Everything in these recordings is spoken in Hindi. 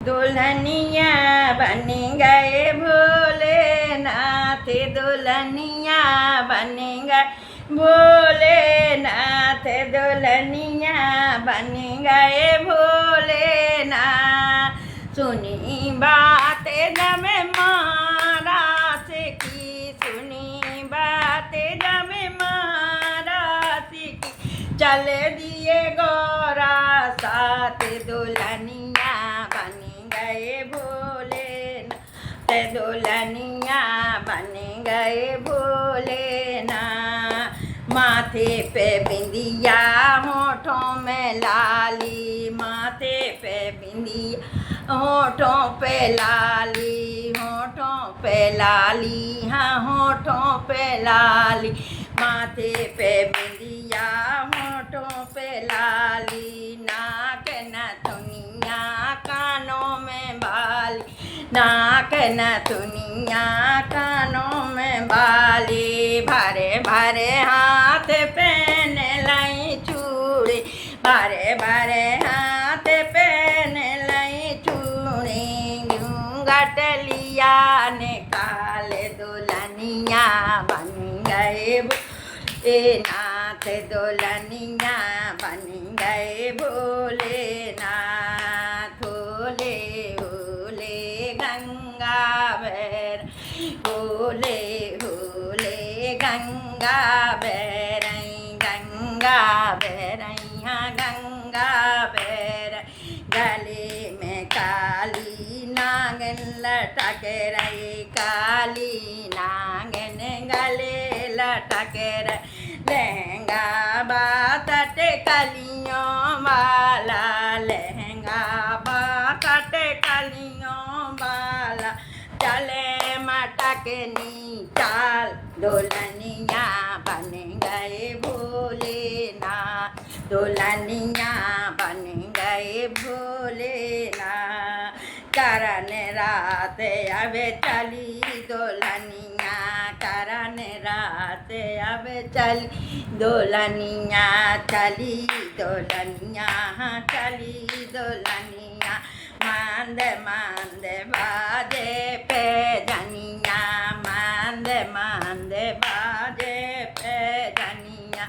दुल्हनिया बन गए भोलेनाथ, दुल्हनिया बन गए भोलेनाथ, दुल्हनिया बन गए भोलेनाथ। सुनी बात जब महाराज की, सुनी बात जब महाराज की, चल दिए गौरा साथ, दुल्हनिया बन गए भोलेनाथ, दुल्हनिया बन गए भोलेनाथ। माथे पे बिंदिया होठों में लाली, माथे पे बिंदिया होठों पे लाली, होठों पे लाली, हाँ होठों पे लाली, माथे पे बिंदिया होठों पे लाली, नाक नथुनिया कानों में बाली, नाक नथुनिया कानों में बाली, भरे भरे हाथ पहन लाई चूड़ी, भरे भरे हाथ पहन लाई चूड़ी, घूंघटलिया निकाल दुल्हनिया बन गए भोलेनाथ, दुल्हनिया बन गए भोलेनाथ। भोले भोले गंगा बैर, भोले भोले गंगा बैरई, गंगा बैरई, हाँ गंगा बैर, गले में काली नागन लटक रही, काली नागन गले लटक रही, लहंगा बातट कलियों वाला, लहंगा बातट कलियों वाला, चले मटकनी चाल, दुल्हनिया बन गए भोलेनाथ, दुल्हनिया बन गए भोलेनाथ। करन रात अब चली दुल्हनिया, करन रात अब चली दुल्हनिया, चली दुल्हनिया, हाँ चली दुल्हनिया, मांद मांद बाजे पे धनिया, मांद मांद बाजे पे धनिया,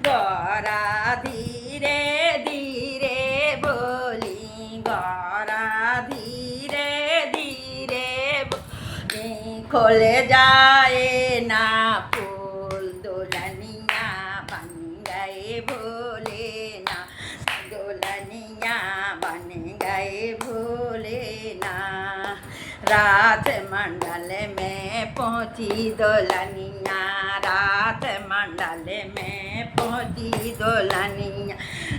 गौरा धीरे धीरे बोली, गौरा धीरे धीरे बोली, खोल जाए ना फूल, दुल्हनिया बन गए भोलेनाथ, दुल्हनिया बन गए भोलेनाथ। रात मंडल में पहुँची दुल्हनिया, रात मंडल में पहुँची दुल्हनिया,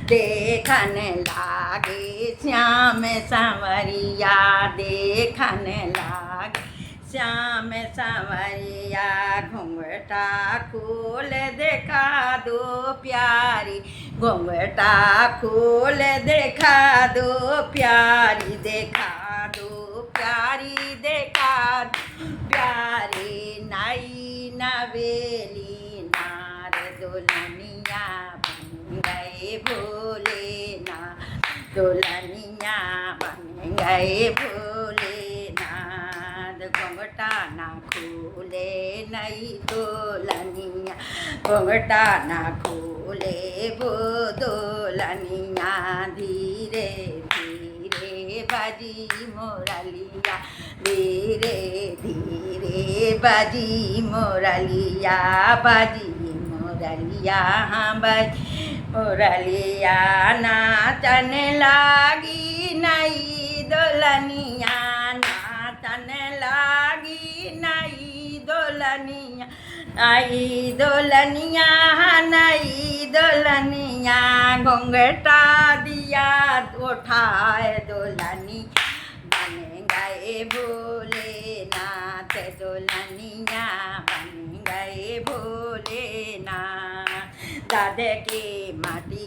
देखने लागे श्याम संवरिया, देखने लागे श्याम संवरिया, घूंघटा खोल देखा दो प्यारी, घूंघटा खोल देखा दो प्यारी, देखा दो प्यारी, देखा दो प्यारी, नई नवेली नार, दुल्हनिया बन गए भोलेनाथ, दुल्हनिया बन गए भोलेनाथ। घूंघटा ना खोले नई दुल्हनिया, घूंघटा ना खोले वो दुल्हनिया, धीरे धीरे बाजी मुरलिया, धीरे धीरे बाजी मुरलिया, बाजी मुरलिया, हाँ बाजी मुरलिया, नाचन लागी नई दुल्हनिया, नाचन लागी नई दुल्हनिया, नई दुल्हनिया, नई दुल्हनिया, घूंघटा दिया उठाए दुल्हनी बन गए भोलेनाथ, दुल्हनिया बन गए भोलेनाथ। दादे की माटी,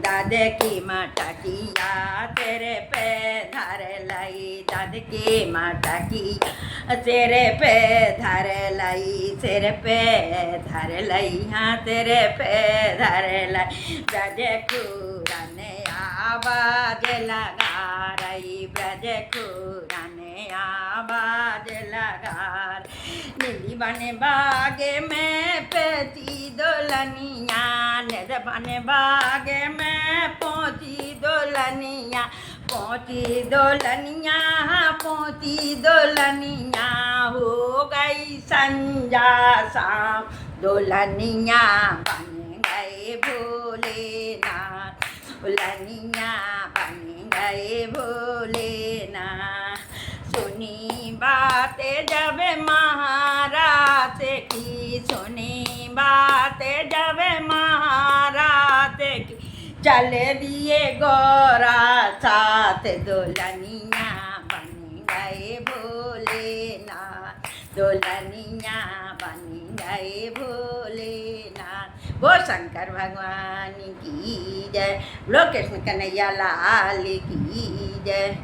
दादे की मटकिया तेरे पे धर लाई, दादे की मटकिया तेरे पे धर लाई, तेरे पे धर लाई, हाँ तेरे पे धर लाई, दादे कुरन आवाज लगा रही ब्रज खुरा ने आवाज लगा नीली बने बागे में पैती दुल्हनिया निर बने बागे में पहुँची दुल्हनिया पहुँची दुल्हनिया हो गई संजा शाम दुल्हनिया बन गए भोलेनाथ दुल्हनिया बन गए भोलेनाथ सुनी बातें जब महाराज की सुनी बातें जब महाराज की चल दिए गौरा साथ दुल्हनिया बन गए भोलेनाथ दुल्हनिया बन गए भोलेनाथ। वो शंकर भगवान की जय, बोलो कृष्ण कन्हैया लाल की जय।